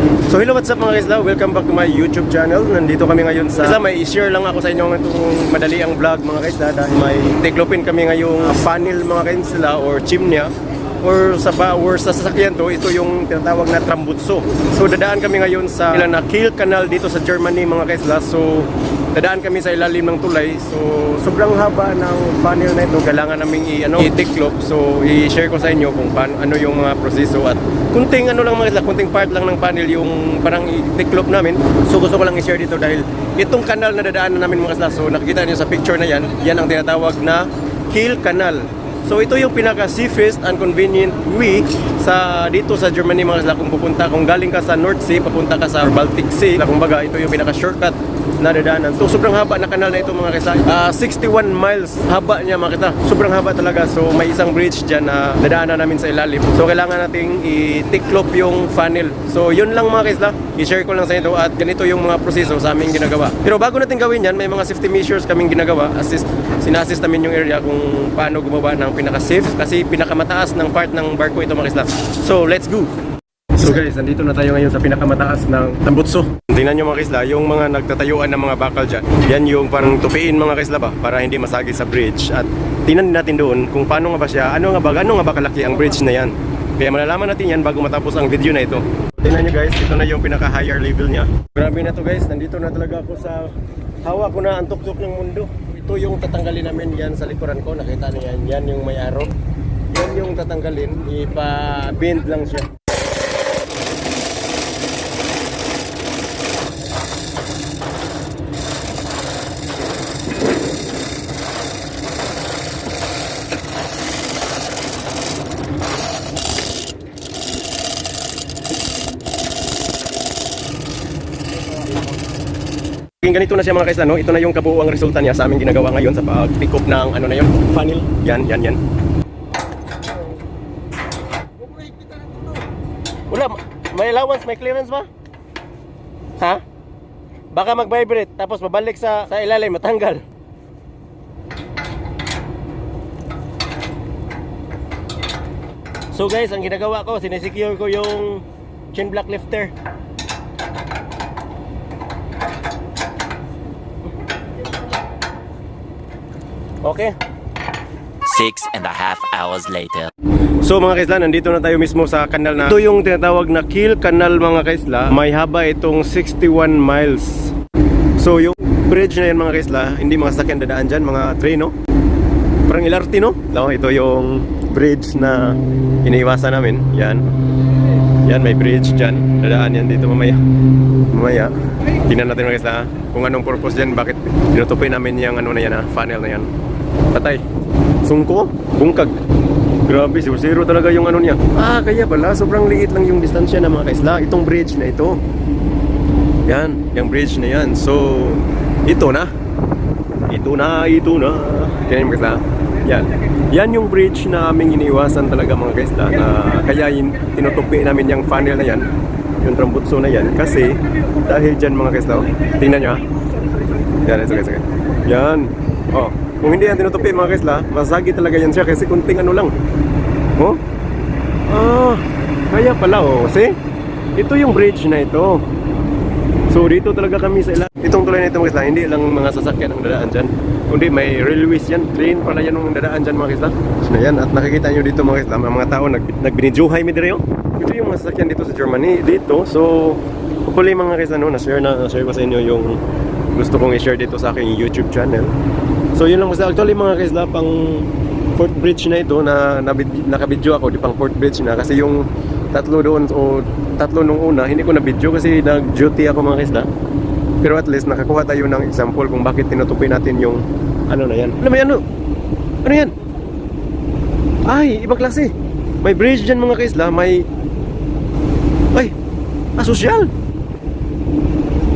So hello, what's up mga kaisla? Welcome back to my YouTube channel. Nandito kami ngayon sa may i-share lang ako sa inyo itong madaliang vlog mga kaisla dahil may tiklopin kami ngayong funnel mga kaisla or chimney or sa sasakyan to. Ito yung tinatawag na trambutso. So dadaan kami ngayon sa ilan na Kiel Canal dito sa Germany mga kaisla. So dadaan kami sa ilalim ng tulay. So sobrang haba ng funnel na ito. Kailangan naming i-tiklop. So i-share ko sa inyo kung ano yung mga proseso at kunting kunting part lang ng funnel yung parang i-tiklop namin. So gusto ko lang i-share dito dahil itong kanal na dadaanan namin mga kaisla. So nakikita niyo sa picture na yan ang tinatawag na Kiel Canal. So ito yung pinaka safest and convenient way dito sa Germany mga kaisla kung galing ka sa North Sea papunta ka sa Baltic Sea. Kumbaga ito yung pinaka shortcut na dadaanan. So sobrang haba na kanal na ito mga kaisla. 61 miles haba niya mga kaisla. Sobrang haba talaga. So may isang bridge diyan na dadaanan namin sa ilalim. So kailangan nating i-tiklop yung funnel. So yun lang mga kaisla. I-share ko lang sa inyo at ganito yung mga proseso sa aming ginagawa. Pero bago natin gawin yan, may mga safety measures kaming ginagawa. Sina-assist namin yung area kung paano gumawa ng pinaka-safe kasi pinakamataas ng part ng barko ito mga kaisla. So let's go! So guys, nandito na tayo ngayon sa pinakamataas ng Tambutso. Tingnan nyo mga kaisla, yung mga nagtatayuan ng mga bakal dyan. Yan yung parang tupiin mga kaisla ba, para hindi masagi sa bridge. At tingnan natin doon kung paano nga ba siya, ano nga ba kalaki ang bridge na yan. Kaya malalaman natin yan bago matapos ang video na ito. Tingnan nyo guys, ito na yung pinaka-higher level niya. Grabe na to guys, nandito na talaga ako sa hawak ko na ang tuktok ng mundo. Ito yung tatanggalin namin yan sa likuran ko, nakita niyo yan, yan yung may arrow. Yan yung tatanggalin, ipa-bend lang siya. Ganito na siya mga kaisla, no? Ito na yung kabuuang resulta niya sa aming ginagawa ngayon sa pag-pick up ng ano na yun, funnel. Yan. Wala, may allowance, may clearance ba? Ha? Baka mag-vibrate tapos mabalik sa ilalim, matanggal. So guys, ang ginagawa ko, sinesecure ko yung chain block lifter. Okay. 6.5 hours later. So mga kaisla, nandito na tayo mismo sa kanal na ito yung tinatawag na Kiel Canal mga kaisla. May haba itong 61 miles. So yung bridge na yan mga kaisla, hindi mga sasakyan dadaan dyan, mga train, no? Parang LRT, no? Ito yung bridge na iniiwasan namin. Yan may bridge dyan. Dadaan yan dito mamaya. Tingnan natin mga kaisla kung anong purpose dyan, bakit tinutupi namin yung ano na yan, funnel na yan. Patay. Sungko. Bungkag. Grabe, zero talaga yung ano niya. Kaya pala, sobrang liit lang yung distansya na mga kaisla. Itong bridge na ito. Yan, yung bridge na yan. So, ito na. Kaya mga kaisla. Yan yung bridge na aming iniiwasan talaga mga kaisla. Kaya tinutupi namin yung funnel na yan. Yung trambutso na yan. Kasi, dahil dyan mga kaisla. Tingnan nyo ha. Yan, sige. Yan. Kung hindi yan tinutupi mga kaisla, masagi talaga yan siya kasi kunting ano lang. Kaya pala see? Ito yung bridge na ito. So dito talaga kami sa itong tulay na ito mga kaisla, hindi lang mga sasakyan ang dadaan dyan, kundi may railways yan, train pala yan ang dadaan dyan mga kaisla. Ayan, at nakikita nyo dito mga kaisla, mga tao nagbinijuhay midreo. Ito yung mga sasakyan dito sa Germany, dito. So hopefully mga kaisla, na-share ko sa inyo yung gusto kong i-share dito sa aking YouTube channel. So yun lang, actually mga kaisla, pang fourth bridge na ito na nakabidyo ako, di pang fourth bridge na kasi yung tatlo doon o tatlo nung una hindi ko na video kasi nag-duty ako mga kaisla. Pero at least nakakuha tayo ng example kung bakit tinutupi natin yung ano na yan. Ano yan? Ay, ibang klase. May bridge dyan mga kaisla, social.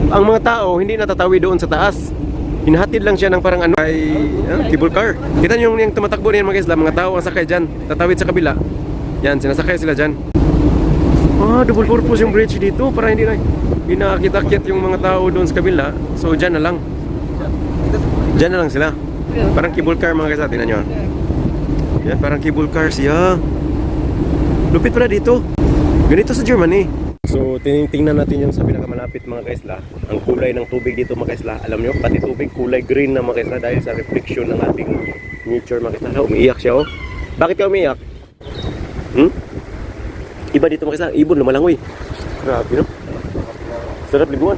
Ang mga tao hindi natatawi doon sa taas. Hinahatid lang siya ng parang cable car. Kita nyo yung tumatakbo niyan mga kaisla, mga tao ang sakay dyan, tatawid sa kabila. Yan, sinasakay sila dyan. Double purpose yung bridge dito para hindi nakakita-kit yung mga tao doon sa kabila. So dyan na lang sila. Parang cable car mga kaisla, tingnan nyo. Yan, parang cable car siya. Lupit pala dito. Ganito sa Germany. So tingnan natin yung sa pinakamalapit mga kaisla. Ang kulay ng tubig dito mga kaisla. Alam nyo, pati tubig kulay green na mga kaisla dahil sa reflection ng ating nature mga kaisla. Umiiyak siya oh. Bakit ka umiiyak? Iba dito mga kaisla, ibon lumalangoy. Grabe no? Sarap liguan.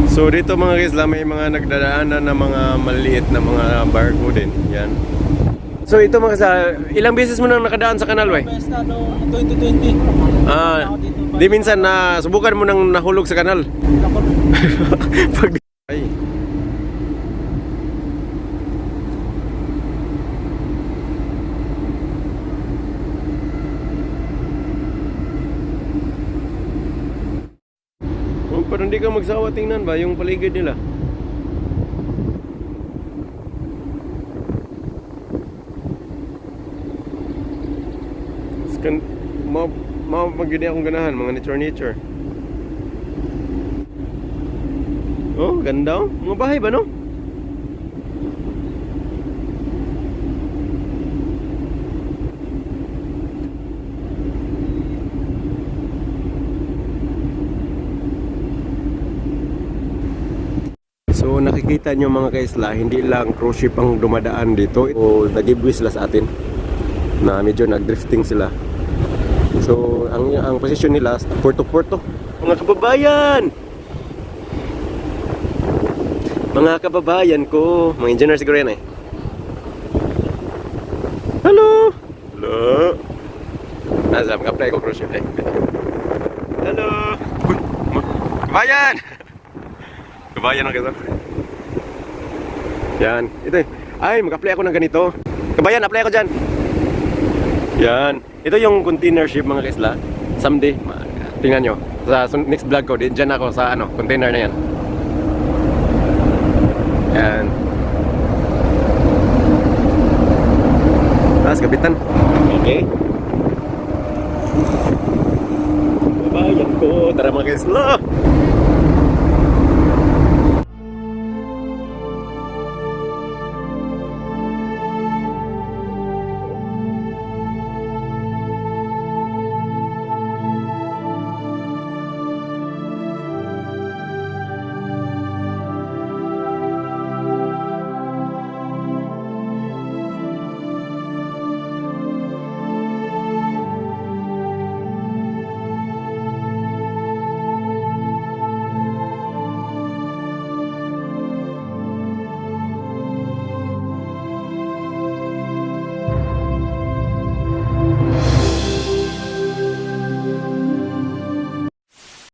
So dito mga kaisla may mga nagdadaanan na mga maliit na mga barko din. Yan. So ito mga kaisla, ilang beses mo nang nakadaan sa kanal way? Basta no 2020. Di minsan na subukan mo nang nahulog sa kanal. Pag ay. Oh, pero hindi ka magsawa tingnan ba yung paligid nila? Mapagyan akong ganahan, mga nature. Oh, ganda oh. Mga bahay ba no? So nakikita nyo mga kaisla, hindi lang cruise ship ang dumadaan dito. O nag-ibwis sila sa atin na medyo nag-drifting sila. So, ang posisyon nila Porto. Mga kababayan! Mga kababayan ko, mga engineer siguro yan eh. Hello! Hello! Nasa, mag-apply ko cruise ship eh. Hello! Uy! Kabayan! Kabayan ang kaso. Yan, ito eh. Ay, mag-apply ako ng ganito. Kabayan, apply ako dyan. Yan. Ito yung container ship mga kaisla. Someday, tingnan nyo. Sa next vlog ko, dyan ako sa container na yan. Yan. Tapos kapitan. Okay. Babayan ko. Tara mga kaisla.